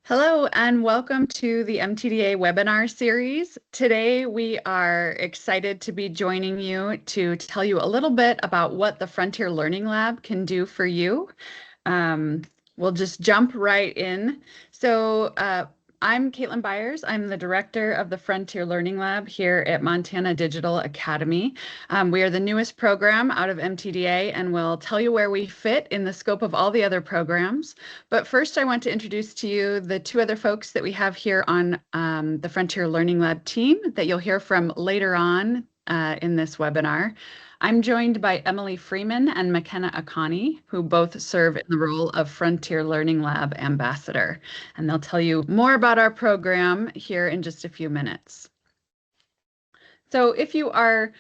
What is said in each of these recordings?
Hello and welcome to the MTDA webinar series. Today we are excited to be joining you to tell you a little bit about what the Frontier Learning Lab can do for you. We'll just jump right in. I'm Caitlin Byers. I'm the director of the Frontier Learning Lab here at Montana Digital Academy. We are the newest program out of MTDA and we'll tell you where we fit in the scope of all the other programs. But first, I want to introduce to you the two other folks that we have here on the Frontier Learning Lab team that you'll hear from later on in this webinar. I'm joined by Emily Freeman and McKenna Akane, who both serve in the role of Frontier Learning Lab Ambassador. And they'll tell you more about our program here in just a few minutes. So if you are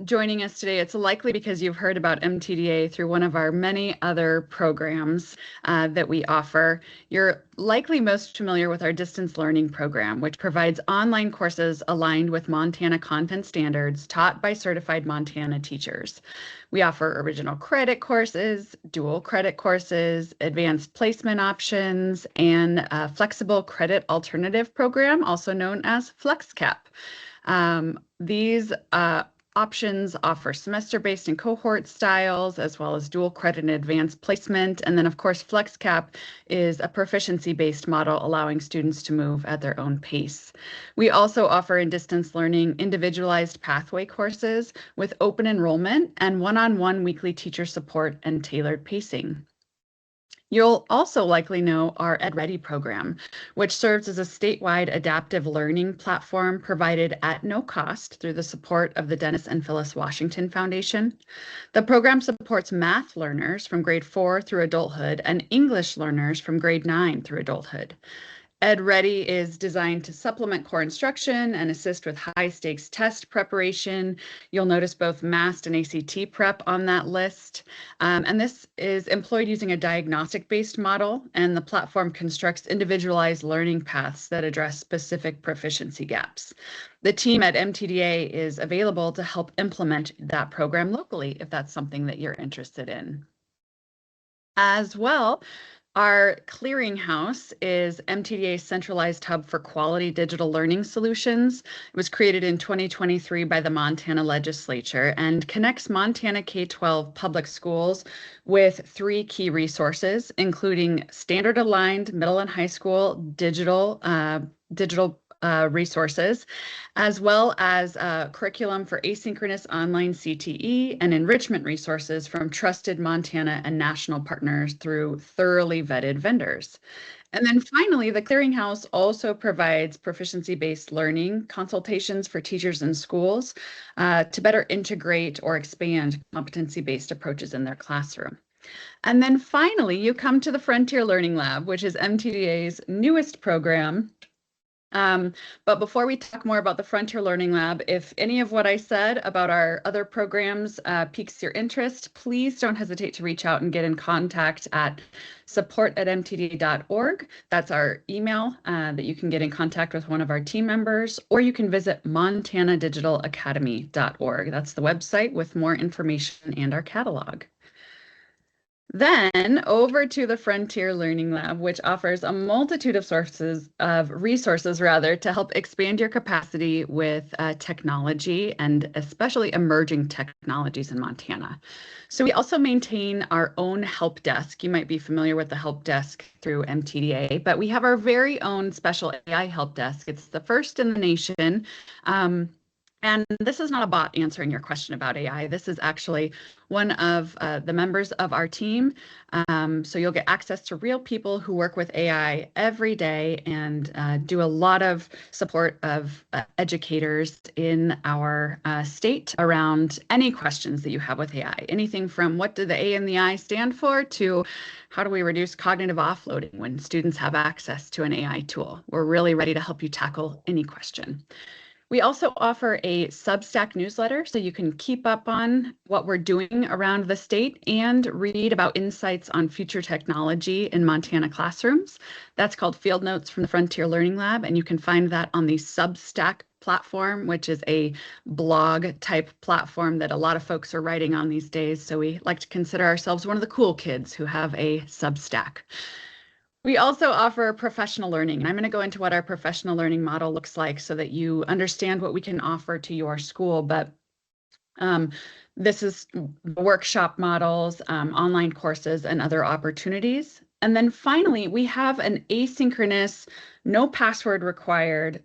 joining us today, it's likely because you've heard about MTDA through one of our many other programs that we offer. You're likely most familiar with our distance learning program, which provides online courses aligned with Montana content standards taught by certified Montana teachers. We offer original credit courses, dual credit courses, advanced placement options, and a flexible credit alternative program, also known as FlexCap. These options offer semester-based and cohort styles, as well as dual credit and advanced placement. And then, of course, FlexCap is a proficiency-based model allowing students to move at their own pace. We also offer in distance learning individualized pathway courses with open enrollment and one-on-one weekly teacher support and tailored pacing. You'll also likely know our EdReady program, which serves as a statewide adaptive learning platform provided at no cost through the support of the Dennis and Phyllis Washington Foundation. The program supports math learners from grade 4 through adulthood and English learners from grade 9 through adulthood. EdReady is designed to supplement core instruction and assist with high-stakes test preparation. You'll notice both MAST and ACT prep on that list. And this is employed using a diagnostic-based model, and the platform constructs individualized learning paths that address specific proficiency gaps. The team at MTDA is available to help implement that program locally if that's something that you're interested in. As well, our clearinghouse is MTDA's centralized hub for quality digital learning solutions. It was created in 2023 by the Montana legislature and connects Montana K-12 public schools with 3 key resources, including standard-aligned middle and high school digital resources, as well as curriculum for asynchronous online CTE and enrichment resources from trusted Montana and national partners through thoroughly vetted vendors. And then finally, the Clearinghouse also provides proficiency-based learning consultations for teachers and schools to better integrate or expand competency-based approaches in their classroom. And then finally, you come to the Frontier Learning Lab, which is MTDA's newest program. But before we talk more about the Frontier Learning Lab, if any of what I said about our other programs piques your interest, please don't hesitate to reach out and get in contact at support@mtda.org. That's our email that you can get in contact with one of our team members, or you can visit montanadigitalaacademy.org. That's the website with more information and our catalog. Then over to the Frontier Learning Lab, which offers a multitude of resources to help expand your capacity with technology and especially emerging technologies in Montana. So we also maintain our own help desk. You might be familiar with the help desk through MTDA, but we have our very own special AI help desk. It's the first in the nation. And this is not a bot answering your question about AI. This is actually one of the members of our team. So you'll get access to real people who work with AI every day and do a lot of support of educators in our state around any questions that you have with AI. Anything from what do the A and the I stand for to how do we reduce cognitive offloading when students have access to an AI tool. We're really ready to help you tackle any question. We also offer a Substack newsletter so you can keep up on what we're doing around the state and read about insights on future technology in Montana classrooms. That's called Field Notes from the Frontier Learning Lab, and you can find that on the Substack platform, which is a blog type platform that a lot of folks are writing on these days. So we like to consider ourselves one of the cool kids who have a Substack. We also offer professional learning, and I'm going to go into what our professional learning model looks like so that you understand what we can offer to your school. But um, this is workshop models, online courses, and other opportunities. And then finally, we have an asynchronous, no password required,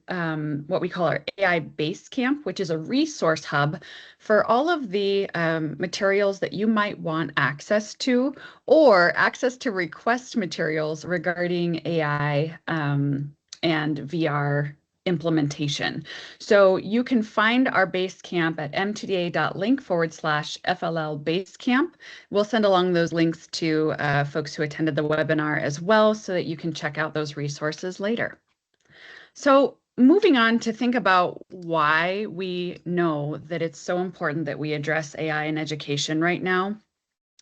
what we call our AI Base Camp, which is a resource hub for all of the materials that you might want access to, or access to request materials regarding AI and VR implementation. So you can find our base camp at mtda.link/FLL Basecamp. We'll send along those links to folks who attended the webinar as well so that you can check out those resources later. So moving on to think about why we know that it's so important that we address AI in education right now.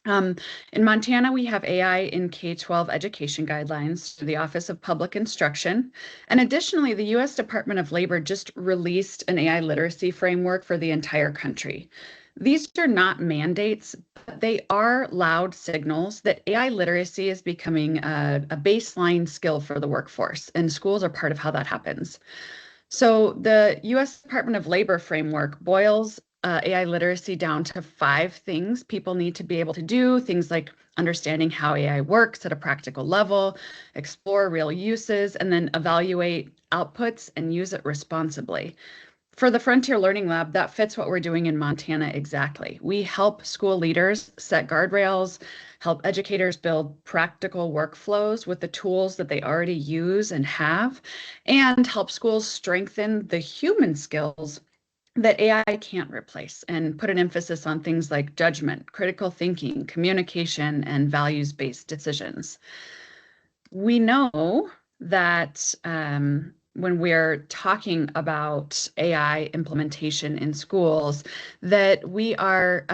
In Montana, we have AI in K-12 education guidelines through the Office of Public Instruction. And additionally, the U.S. Department of Labor just released an AI literacy framework for the entire country. These are not mandates, but they are loud signals that AI literacy is becoming a baseline skill for the workforce, and schools are part of how that happens. So the U.S. Department of Labor framework boils AI literacy down to 5 things people need to be able to do, things like understanding how AI works at a practical level, explore real uses, and then evaluate outputs and use it responsibly. For the Frontier Learning Lab, that fits what we're doing in Montana exactly. We help school leaders set guardrails, help educators build practical workflows with the tools that they already use and have, and help schools strengthen the human skills that AI can't replace and put an emphasis on things like judgment, critical thinking, communication, and values-based decisions. We know that when we're talking about AI implementation in schools, that we are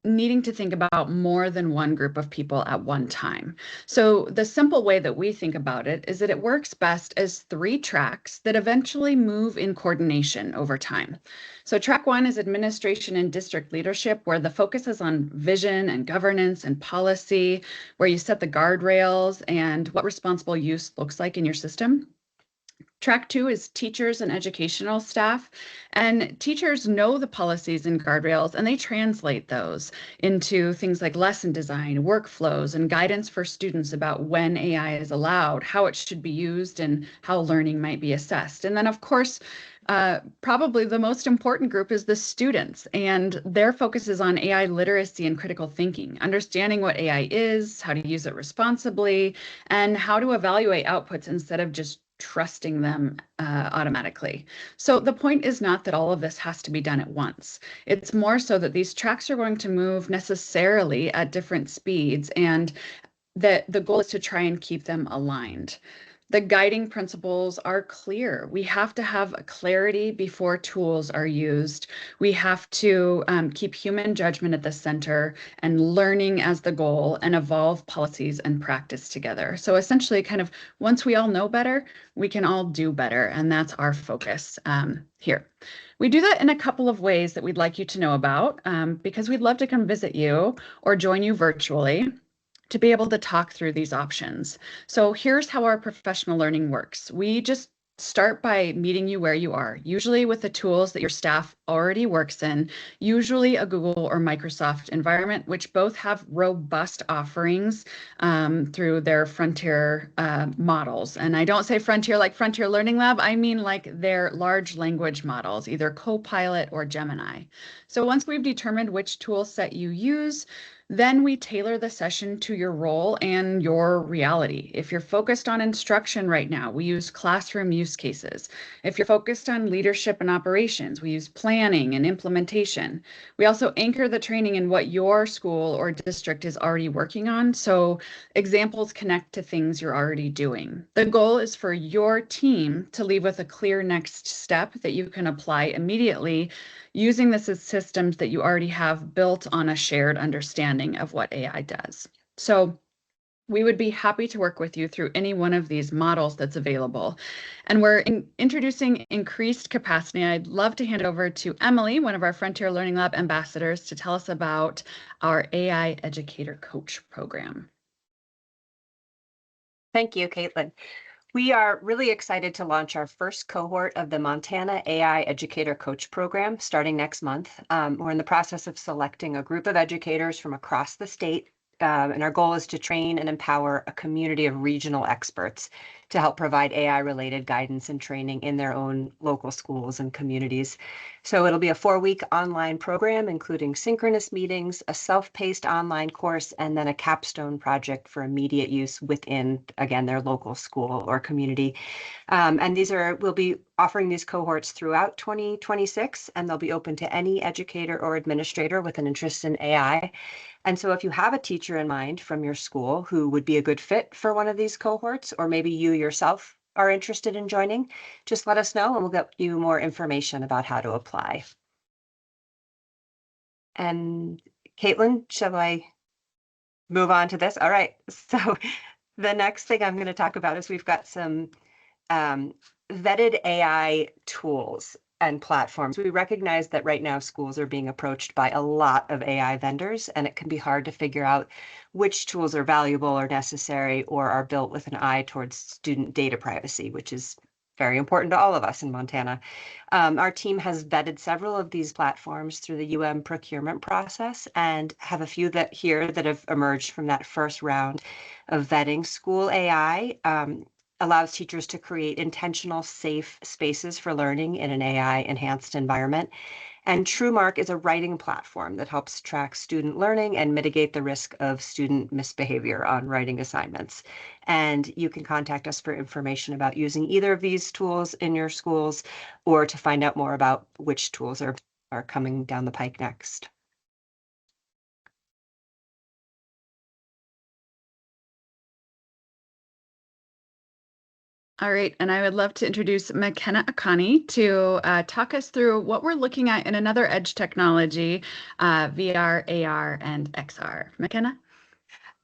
needing to think about more than one group of people at one time. So the simple way that we think about it is that it works best as 3 tracks that eventually move in coordination over time. So track 1 is administration and district leadership, where the focus is on vision and governance and policy, where you set the guardrails and what responsible use looks like in your system. Track 2 is teachers and educational staff, and teachers know the policies and guardrails, and they translate those into things like lesson design, workflows, and guidance for students about when AI is allowed, how it should be used, and how learning might be assessed. And then, of course, probably the most important group is the students, and their focus is on AI literacy and critical thinking, understanding what AI is, how to use it responsibly, and how to evaluate outputs instead of just trusting them automatically. So the point is not that all of this has to be done at once. It's more so that these tracks are going to move necessarily at different speeds, and that the goal is to try and keep them aligned. The guiding principles are clear. We have to have clarity before tools are used. We have to keep human judgment at the center and learning as the goal, and evolve policies and practice together. So essentially, kind of once we all know better, we can all do better. And that's our focus here. We do that in a couple of ways that we'd like you to know about, because we'd love to come visit you or join you virtually to be able to talk through these options. So here's how our professional learning works. We just start by meeting you where you are, usually with the tools that your staff already works in, usually a Google or Microsoft environment, which both have robust offerings through their Frontier models. And I don't say Frontier like Frontier Learning Lab, I mean like their large language models, either Copilot or Gemini. So once we've determined which tool set you use, then we tailor the session to your role and your reality. If you're focused on instruction right now, we use classroom use cases. If you're focused on leadership and operations, we use planning and implementation. We also anchor the training in what your school or district is already working on, so examples connect to things you're already doing. The goal is for your team to leave with a clear next step that you can apply immediately, using this as systems that you already have built on a shared understanding of what AI does. So we would be happy to work with you through any one of these models that's available. And we're introducing increased capacity. I'd love to hand it over to Emily, one of our Frontier Learning Lab ambassadors, to tell us about our AI Educator Coach program. Thank you, Caitlin. We are really excited to launch our first cohort of the Montana AI Educator Coach Program starting next month. We're in the process of selecting a group of educators from across the state, and our goal is to train and empower a community of regional experts to help provide AI-related guidance and training in their own local schools and communities. So it'll be a 4-week online program, including synchronous meetings, a self-paced online course, and then a capstone project for immediate use within, again, their local school or community. And we'll be offering these cohorts throughout 2026, and they'll be open to any educator or administrator with an interest in AI. And so if you have a teacher in mind from your school who would be a good fit for one of these cohorts, or maybe you yourself are interested in joining, just let us know and we'll get you more information about how to apply. And Caitlin, shall I move on to this? All right. So the next thing I'm going to talk about is we've got some vetted AI tools and platforms. We recognize that right now schools are being approached by a lot of AI vendors, and it can be hard to figure out which tools are valuable or necessary or are built with an eye towards student data privacy, which is very important to all of us in Montana. Our team has vetted several of these platforms through the procurement process and have a few that have emerged from that first round of vetting. School AI allows teachers to create intentional, safe spaces for learning in an AI-enhanced environment. And TrueMark is a writing platform that helps track student learning and mitigate the risk of student misbehavior on writing assignments. And you can contact us for information about using either of these tools in your schools or to find out more about which tools are coming down the pike next. All right, and I would love to introduce McKenna Akane to talk us through what we're looking at in another edge technology, VR, AR, and XR. McKenna?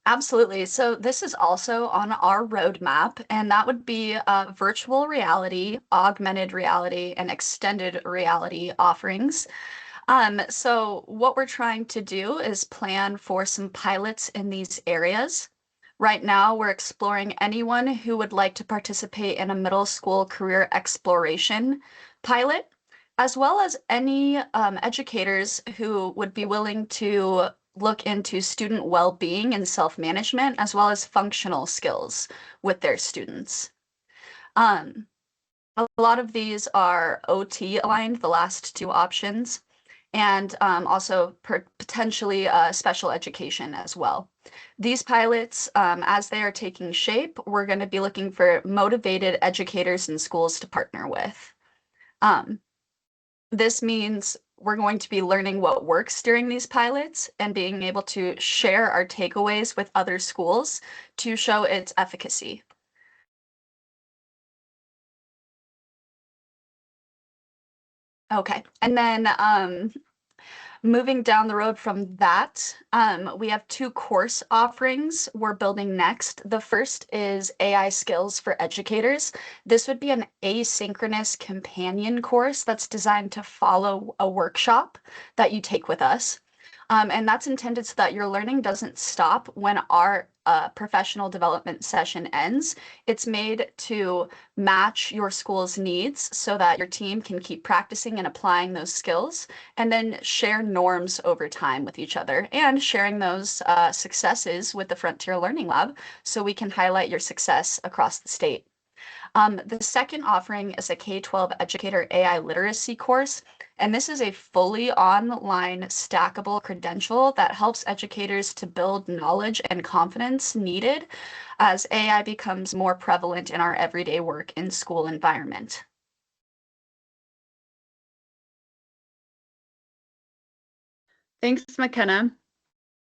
Absolutely. So this is also on our roadmap, and that would be virtual reality, augmented reality, and extended reality offerings. So what we're trying to do is plan for some pilots in these areas. Right now, we're exploring anyone who would like to participate in a middle school career exploration pilot, as well as any educators who would be willing to look into student well-being and self-management, as well as functional skills with their students. A lot of these are OT aligned, the last two options, and also potentially special education as well. These pilots, as they are taking shape, we're going to be looking for motivated educators and schools to partner with. This means we're going to be learning what works during these pilots and being able to share our takeaways with other schools to show its efficacy. Okay, and then moving down the road from that, we have two course offerings we're building next. The first is AI skills for educators. This would be an asynchronous companion course that's designed to follow a workshop that you take with us. And that's intended so that your learning doesn't stop when our professional development session ends. It's made to match your school's needs so that your team can keep practicing and applying those skills and then share norms over time with each other and sharing those successes with the Frontier Learning Lab so we can highlight your success across the state. The second offering is a K-12 educator AI literacy course, and this is a fully online stackable credential that helps educators to build knowledge and confidence needed as AI becomes more prevalent in our everyday work in school environment. Thanks, McKenna.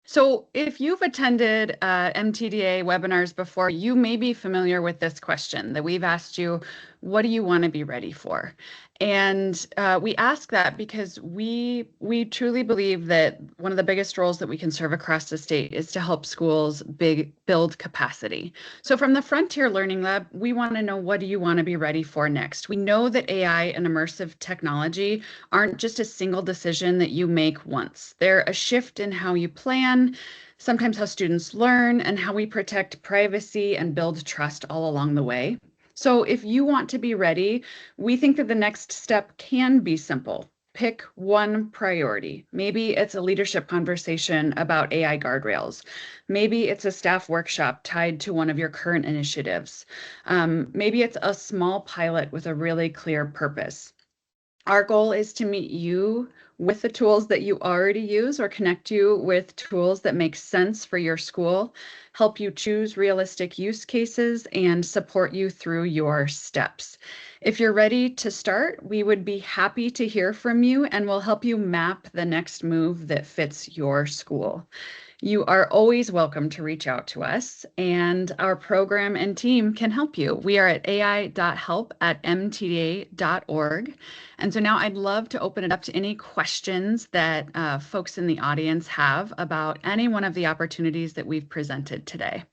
So if you've attended MTDA webinars before, you may be familiar with this question that we've asked you, what do you want to be ready for? And we ask that because we truly believe that one of the biggest roles that we can serve across the state is to help schools build capacity. So from the Frontier Learning Lab, we want to know, what do you want to be ready for next? We know that AI and immersive technology aren't just a single decision that you make once. They're a shift in how you plan, sometimes how students learn, and how we protect privacy and build trust all along the way. So if you want to be ready, we think that the next step can be simple. Pick one priority. Maybe it's a leadership conversation about AI guardrails. Maybe it's a staff workshop tied to one of your current initiatives. Maybe it's a small pilot with a really clear purpose. Our goal is to meet you with the tools that you already use or connect you with tools that make sense for your school, help you choose realistic use cases, and support you through your steps. If you're ready to start, we would be happy to hear from you, and we'll help you map the next move that fits your school. You are always welcome to reach out to us, and our program and team can help you. We are at ai.help@mtda.org. And so now I'd love to open it up to any questions that folks in the audience have about any one of the opportunities that we've presented today.